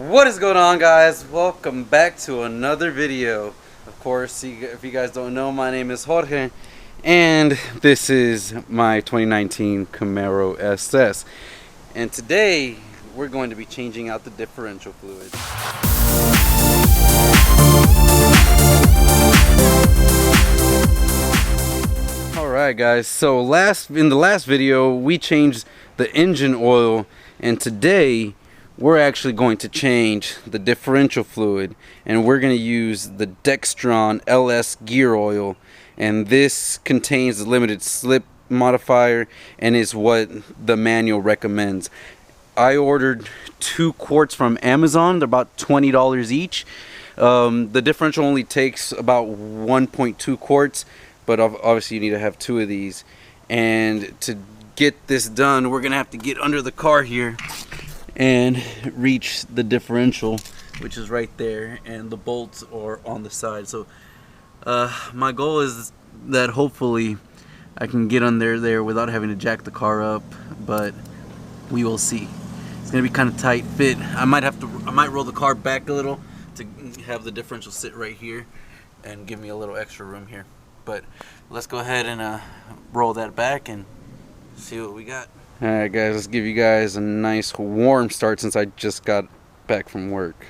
What is going on, guys? Welcome back to another video. Of course, if you guys don't know, my name is Jorge and this is my 2019 Camaro SS, and today we're going to be changing out the differential fluid. Alright guys, so in the last video we changed the engine oil, and today we're actually going to change the differential fluid, and we're going to use the Dextron LS gear oil, and this contains the limited slip modifier and is what the manual recommends. I ordered 2 quarts from Amazon. They're about $20 each. The differential only takes about 1.2 quarts, but obviously you need to have 2 of these. And to get this done, we're gonna have to get under the car here and reach the differential, which is right there, and the bolts are on the side. So my goal is that hopefully I can get under there without having to jack the car up, but we will see. It's gonna be kind of tight fit. I might roll the car back a little to have the differential sit right here and give me a little extra room here. But let's go ahead and roll that back and see what we got. Alright guys, let's give you guys a nice warm start since I just got back from work.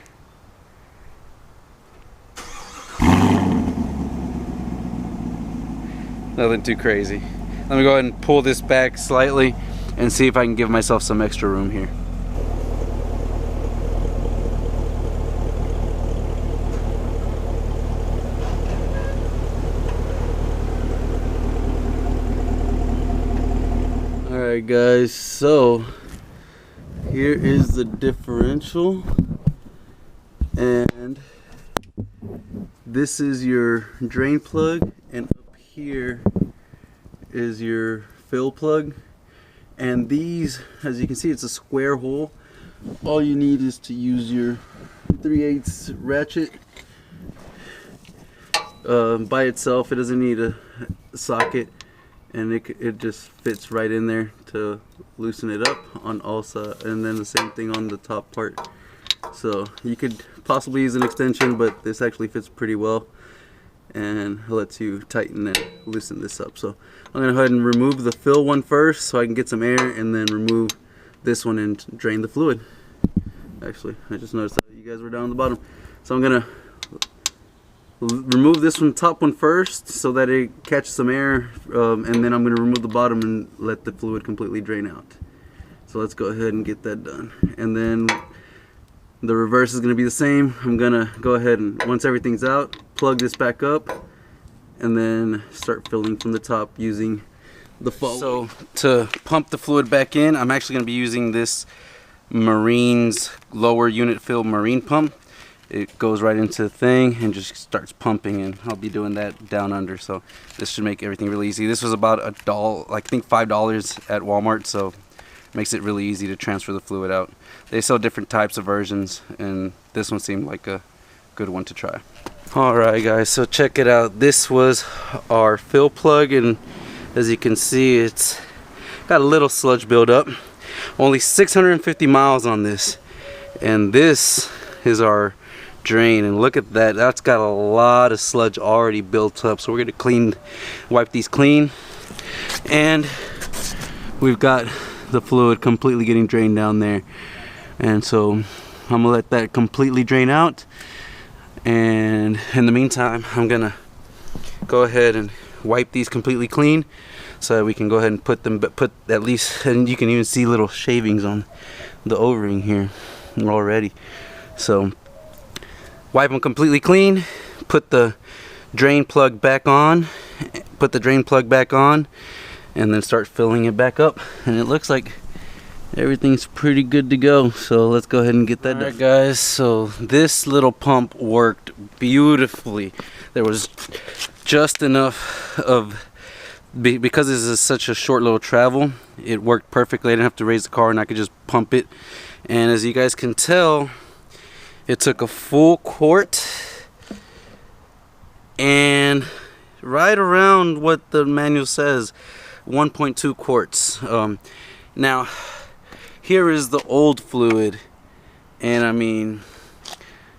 Nothing too crazy. Let me go ahead and pull this back slightly and see if I can give myself some extra room here. Alright guys, so here is the differential, and this is your drain plug, and up here is your fill plug. And these, as you can see, it's a square hole. All you need is to use your 3/8 ratchet by itself. It doesn't need a socket, and it just fits right in there to loosen it up on all sides, and then the same thing on the top part. So you could possibly use an extension, but this actually fits pretty well and lets you tighten and loosen this up. So I'm gonna go ahead and remove the fill one first so I can get some air, and then remove this one and drain the fluid. Actually, I just noticed that you guys were down at the bottom, so I'm gonna remove this one, top one first, so that it catches some air, and then I'm going to remove the bottom and let the fluid completely drain out. So let's go ahead and get that done. And then the reverse is going to be the same. I'm going to go ahead and, once everything's out, plug this back up and then start filling from the top using the foam. So to pump the fluid back in, I'm actually going to be using this Marine's lower unit fill marine pump. It goes right into the thing and just starts pumping, and I'll be doing that down under, so this should make everything really easy. This was about $1, I think $5 at Walmart, so it makes it really easy to transfer the fluid out. They sell different types of versions, and this one seemed like a good one to try. Alright guys, so check it out. This was our fill plug, and as you can see, it's got a little sludge buildup. Only 650 miles on this, and this is our drain, and look at that, that's got a lot of sludge already built up. So we're gonna wipe these clean, and we've got the fluid completely getting drained down there. And so I'm gonna let that completely drain out, and in the meantime I'm gonna go ahead and wipe these completely clean so that we can go ahead and put at least, and you can even see little shavings on the O-ring here already. So wipe them completely clean, put the drain plug back on, and then start filling it back up. And it looks like everything's pretty good to go. So let's go ahead and get that done. Alright guys, so this little pump worked beautifully. There was just enough of, because this is such a short little travel, it worked perfectly. I didn't have to raise the car, and I could just pump it. And as you guys can tell, it took a full quart, and right around what the manual says, 1.2 quarts. Now, here is the old fluid, And I mean,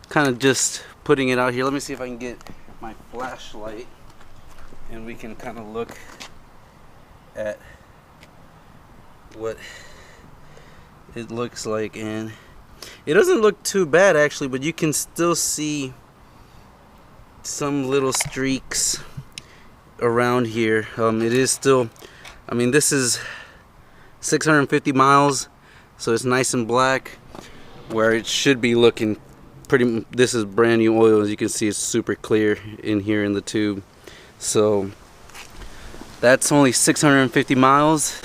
kind of just putting it out here. Let me see if I can get my flashlight and we can kind of look at what it looks like. And it doesn't look too bad actually, but you can still see some little streaks around here. It is still, I mean, this is 650 miles, so it's nice and black, where it should be looking pretty. This is brand new oil. As you can see, it's super clear in here in the tube. So that's only 650 miles.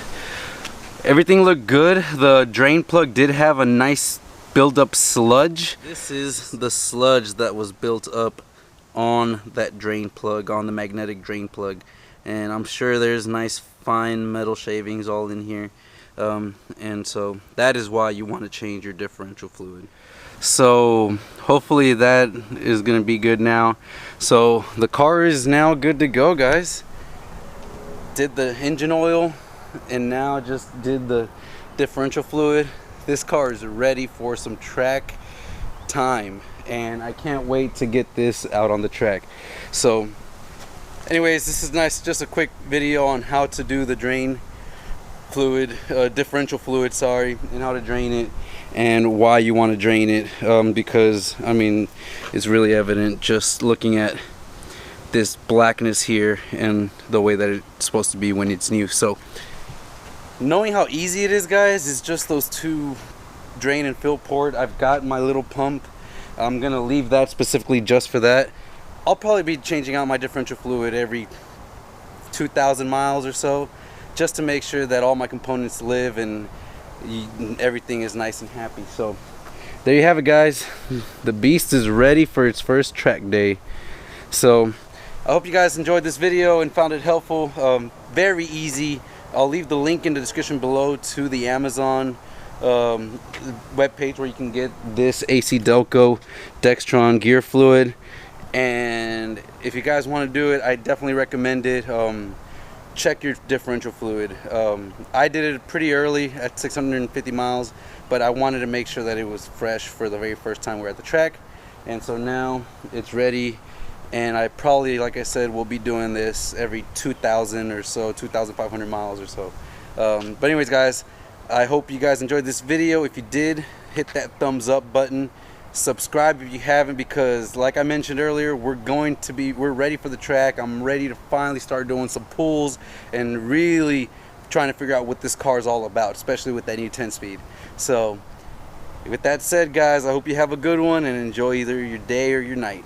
Everything looked good. The drain plug did have a nice build up sludge. This is the sludge that was built up on that drain plug, on the magnetic drain plug, and I'm sure there's nice fine metal shavings all in here, and so that is why you want to change your differential fluid. So hopefully that is going to be good now. So the car is now good to go, guys. Did the engine oil and now just did the differential fluid. This car is ready for some track time, and I can't wait to get this out on the track. So anyways, this is nice, just a quick video on how to do the drain fluid, differential fluid, sorry, and how to drain it and why you want to drain it, because I mean, it's really evident just looking at this blackness here and the way that it's supposed to be when it's new. So knowing how easy it is, guys, is just those two drain and fill port. I've got my little pump. I'm gonna leave that specifically just for that. I'll probably be changing out my differential fluid every 2,000 miles or so, just to make sure that all my components live and everything is nice and happy. So there you have it, guys. The beast is ready for its first track day. So I hope you guys enjoyed this video and found it helpful. Very easy. I'll leave the link in the description below to the Amazon webpage where you can get this AC Delco Dextron gear fluid. And if you guys want to do it, I definitely recommend it. Check your differential fluid. I did it pretty early at 650 miles, but I wanted to make sure that it was fresh for the very first time we're at the track. And so now it's ready, and I probably, like I said, will be doing this every 2,000 or so, 2,500 miles or so. But anyways, guys, I hope you guys enjoyed this video. If you did, hit that thumbs up button. Subscribe if you haven't, because like I mentioned earlier, we're ready for the track. I'm ready to finally start doing some pulls and really trying to figure out what this car is all about, especially with that new 10-speed. So with that said, guys, I hope you have a good one and enjoy either your day or your night.